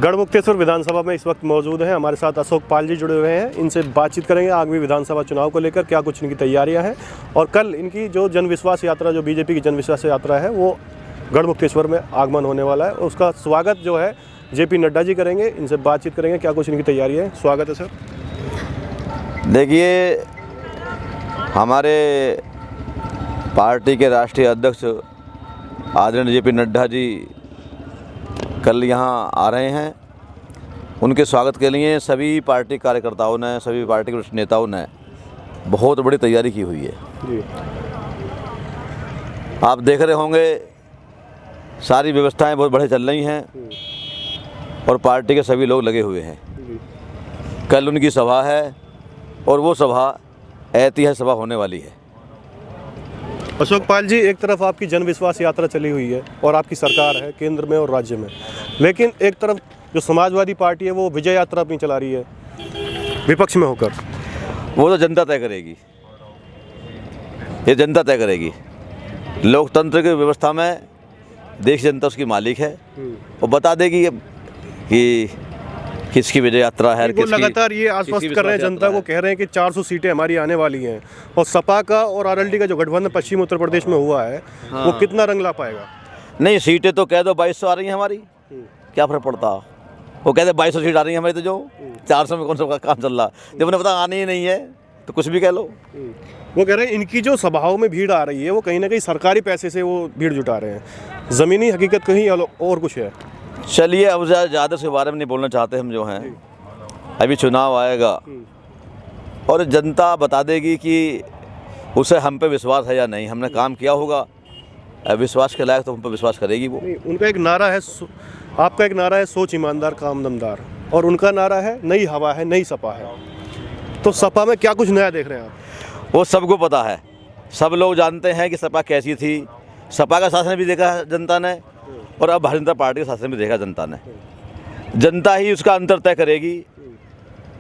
गढ़मुक्तेश्वर विधानसभा में इस वक्त मौजूद हैं हमारे साथ अशोक पाल जी जुड़े हुए हैं। इनसे बातचीत करेंगे आगामी विधानसभा चुनाव को लेकर, क्या कुछ इनकी तैयारियां हैं और कल इनकी जो जनविश्वास यात्रा, जो बीजेपी की जनविश्वास यात्रा है, वो गढ़मुक्तेश्वर में आगमन होने वाला है। उसका स्वागत जो है जेपी नड्डा जी करेंगे। इनसे बातचीत करेंगे क्या कुछ इनकी तैयारी है। स्वागत है सर। देखिए, हमारे पार्टी के राष्ट्रीय अध्यक्ष आदरणीय जेपी नड्डा जी कल यहाँ आ रहे हैं। उनके स्वागत के लिए सभी पार्टी कार्यकर्ताओं ने, सभी पार्टी के वरिष्ठ नेताओं ने बहुत बड़ी तैयारी की हुई है जी। आप देख रहे होंगे सारी व्यवस्थाएं बहुत बढ़िया चल रही हैं और पार्टी के सभी लोग लगे हुए हैं। कल उनकी सभा है और वो सभा ऐतिहासिक सभा होने वाली है। अशोक पाल जी, एक तरफ आपकी जनविश्वास यात्रा चली हुई है और आपकी सरकार है केंद्र में और राज्य में, लेकिन एक तरफ जो समाजवादी पार्टी है वो विजय यात्रा अपनी चला रही है विपक्ष में होकर। वो तो जनता तय करेगी, ये जनता तय करेगी। लोकतंत्र की व्यवस्था में देश जनता उसकी मालिक है और बता देगी कि किसकी विजय यात्रा है। वो लगातार ये आश्वस्त कर रहे हैं जनता को, कह रहे हैं कि 400 सीटें हमारी आने वाली हैं और सपा का और आरएलडी का जो गठबंधन पश्चिम उत्तर प्रदेश में हुआ है वो कितना रंग ला पाएगा। नहीं, सीटें तो कह दो 2200 आ रही हैं हमारी, क्या फर्क पड़ता। वो कहते 2200 सीट आ रही है हमारी, तो जो 400 में कौन सा काम चल रहा। जब उन्हें पता आनी ही नहीं है तो कुछ भी कह लो। वो कह रहे हैं इनकी जो सभाओं में भीड़ आ रही है वो कहीं ना कहीं सरकारी पैसे से वो भीड़ जुटा रहे हैं, ज़मीनी हकीकत कहीं और कुछ है। चलिए, अब ज़्यादा इसके बारे में नहीं बोलना चाहते हम। जो हैं अभी चुनाव आएगा और जनता बता देगी कि उसे हम पे विश्वास है या नहीं। हमने काम किया होगा, विश्वास के लायक तो हम पे विश्वास करेगी वो। उनका एक नारा है, आपका एक नारा है सोच ईमानदार काम दमदार, और उनका नारा है नई हवा है नई सपा है। तो सपा में क्या कुछ नया देख रहे हैं आप? वो सबको पता है, सब लोग जानते हैं कि सपा कैसी थी। सपा का शासन भी देखा है जनता ने और अब भारतीय जनता पार्टी का शासन भी देखा जनता ने। जनता ही उसका अंतर तय करेगी।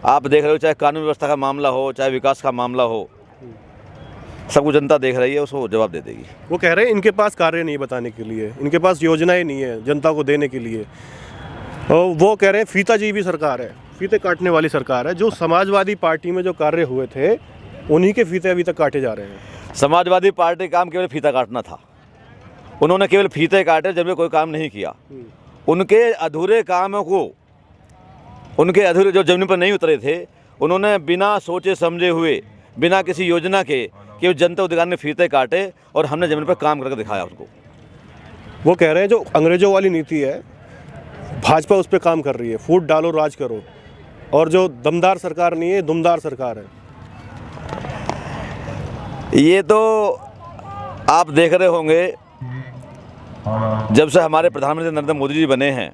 आप देख रहे हो, चाहे कानून व्यवस्था का मामला हो, चाहे विकास का मामला हो, सब कुछ जनता देख रही है, उसको जवाब दे देगी। वो कह रहे हैं इनके पास कार्य नहीं बताने के लिए, इनके पास योजनाएं नहीं है जनता को देने के लिए। और वो कह रहे हैं फीताजीबी सरकार है, फीते काटने वाली सरकार है। जो समाजवादी पार्टी में जो कार्य हुए थे उन्हीं के फीते अभी तक काटे जा रहे हैं। समाजवादी पार्टी का काम केवल फीता काटना था। उन्होंने केवल फीते काटे, जब कोई काम नहीं किया। उनके अधूरे कामों को, उनके अधूरे जो जमीन पर नहीं उतरे थे, उन्होंने बिना सोचे समझे हुए, बिना किसी योजना के केवल जनता अधिकार ने फीते काटे और हमने जमीन पर काम करके दिखाया उनको। वो कह रहे हैं जो अंग्रेजों वाली नीति है भाजपा उस पर काम कर रही है, फूट डालो राज करो, और जो दमदार सरकार नहीं है दुमदार सरकार है। ये तो आप देख रहे होंगे, जब से हमारे प्रधानमंत्री नरेंद्र मोदी जी बने हैं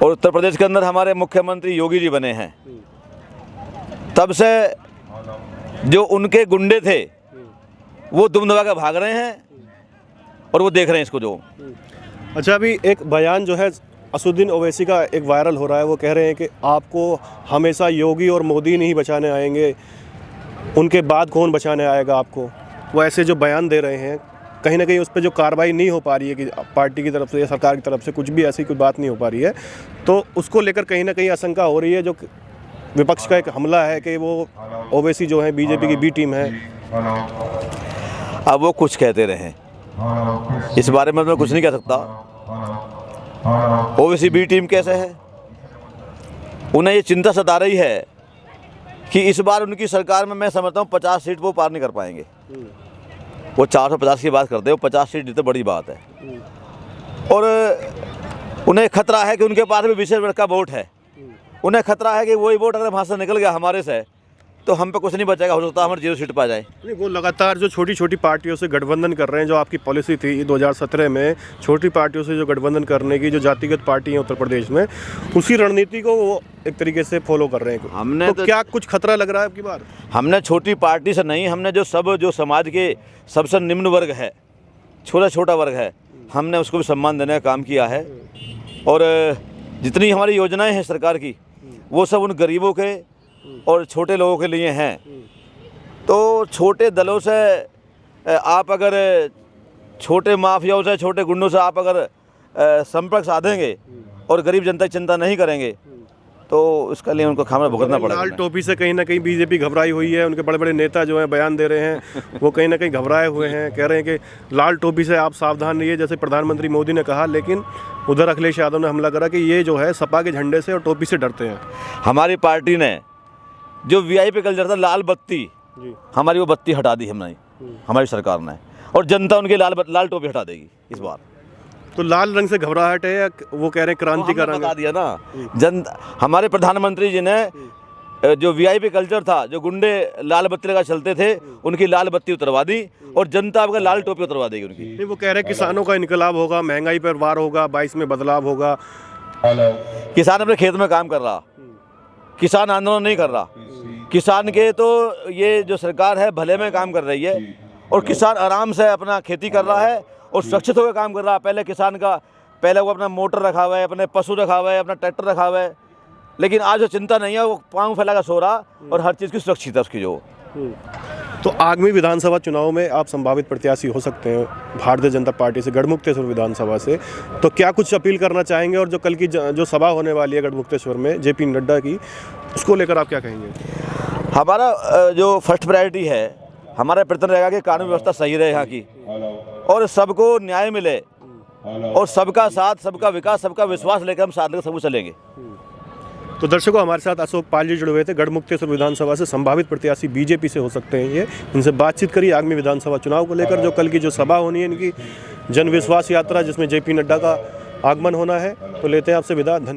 और उत्तर प्रदेश के अंदर हमारे मुख्यमंत्री योगी जी बने हैं, तब से जो उनके गुंडे थे वो दुम दबा कर भाग रहे हैं और वो देख रहे हैं इसको। जो अच्छा, अभी एक बयान जो है असदुद्दीन ओवैसी का एक वायरल हो रहा है। वो कह रहे हैं कि आपको हमेशा योगी और मोदी नहीं बचाने आएंगे, उनके बाद कौन बचाने आएगा आपको। वो ऐसे जो बयान दे रहे हैं, कहीं ना कहीं उस पर जो कार्रवाई नहीं हो पा रही है कि पार्टी की तरफ से या सरकार की तरफ से कुछ भी ऐसी कोई बात नहीं हो पा रही है, तो उसको लेकर कहीं ना कहीं आशंका हो रही है। जो विपक्ष का एक हमला है कि वो ओवैसी जो है बीजेपी की बी टीम है। अब वो कुछ कहते रहे, इस बारे में मैं कुछ नहीं कह सकता। ओवैसी बी टीम कैसे है? उन्हें ये चिंता सता रही है कि इस बार उनकी सरकार में मैं समझता हूँ 50 सीट वो पार नहीं कर पाएंगे। वो 450 की बात करते हैं, वो 50 सीट जीते बड़ी बात है। और उन्हें खतरा है कि उनके पास भी विशेष वर्ग का वोट है। उन्हें खतरा है कि वही वोट अगर वहाँ से निकल गया हमारे से, तो हम पे कुछ नहीं बचेगा। हो सकता है हमारे 0 सीट पा जाए। नहीं, वो लगातार जो छोटी छोटी पार्टियों से गठबंधन कर रहे हैं, जो आपकी पॉलिसी थी 2017 में छोटी पार्टियों से जो गठबंधन करने की, जो जातिगत पार्टी है उत्तर प्रदेश में, उसी रणनीति को वो एक तरीके से फॉलो कर रहे हैं। हमने तो क्या कुछ खतरा लग रहा है आपकी बार? हमने छोटी पार्टी से नहीं, हमने जो समाज के सबसे निम्न वर्ग है, छोटा वर्ग है, हमने उसको भी सम्मान देने का काम किया है। और जितनी हमारी योजनाएं हैं सरकार की, वो सब उन गरीबों के और छोटे लोगों के लिए हैं। तो छोटे दलों से आप अगर छोटे माफियाओं से, छोटे गुंडों से आप अगर संपर्क साधेंगे और गरीब जनता की चिंता नहीं करेंगे तो इसके लिए उनको खाना भुगतना पड़ेगा। लाल टोपी से कहीं ना कहीं बीजेपी घबराई हुई है। उनके बड़े बड़े नेता जो हैं बयान दे रहे हैं, वो कहीं ना कहीं घबराए हुए हैं, कह रहे हैं कि लाल टोपी से आप सावधान रहिए, जैसे प्रधानमंत्री मोदी ने कहा। लेकिन उधर अखिलेश यादव ने हमला करा कि ये जो है सपा के झंडे से और टोपी से डरते हैं। हमारी पार्टी ने जो वीआईपी कल्चर था, लाल बत्ती जी, हमारी वो बत्ती हटा दी हमने, हमारी सरकार ने, और जनता उनकी लाल टोपी हटा देगी इस बार। तो लाल रंग से घबराहट है या वो कह रहे हैं क्रांति का रंग? बता दिया ना, हमारे प्रधानमंत्री जी ने जो वीआईपी कल्चर था, जो गुंडे लाल बत्ती लगा चलते थे, उनकी लाल बत्ती उतरवा दी और जनता आपका लाल टोपी उतरवा देगी उनकी। नहीं, वो कह रहे हैं किसानों का इनकलाब होगा, महंगाई पर वार होगा, 22 में बदलाव होगा। किसान अपने खेत में काम कर रहा, किसान आंदोलन नहीं कर रहा। किसान के तो ये जो सरकार है भले में काम कर रही है और किसान आराम से अपना खेती कर रहा है और सुरक्षित होकर काम कर रहा है। पहले किसान का वो अपना मोटर रखा हुआ है, अपने पशु रखा हुआ है, अपना ट्रैक्टर रखा हुआ है, लेकिन आज वो चिंता नहीं है, वो पाँव फैलाकर सो रहा और हर चीज़ की सुरक्षित है उसकी जो। तो आगामी विधानसभा चुनाव में आप संभावित प्रत्याशी हो सकते हैं भारतीय जनता पार्टी से, गढ़मुक्तेश्वर विधानसभा से। तो क्या कुछ अपील करना चाहेंगे? और जो कल की जो सभा होने वाली है गढ़मुक्तेश्वर में जेपी नड्डा की, उसको लेकर आप क्या कहेंगे? हमारा जो फर्स्ट प्रायोरिटी है, हमारा प्रयत्न रहेगा कि कानून व्यवस्था सही रहे यहाँ की और सबको न्याय मिले और सबका साथ, सबका विकास, सबका विश्वास लेकर हम साथ लेकर सब चलेंगे। तो दर्शकों, हमारे साथ अशोक पाल जी जुड़े हुए थे। गढ़मुक्तेश्वर विधानसभा से संभावित प्रत्याशी बीजेपी से हो सकते हैं ये। इनसे बातचीत करिए आगामी विधानसभा चुनाव को लेकर, जो कल की जो सभा होनी है इनकी जन विश्वास यात्रा, जिसमें जेपी नड्डा का आगमन होना है। तो लेते हैं आपसे विदा। धन्यवाद।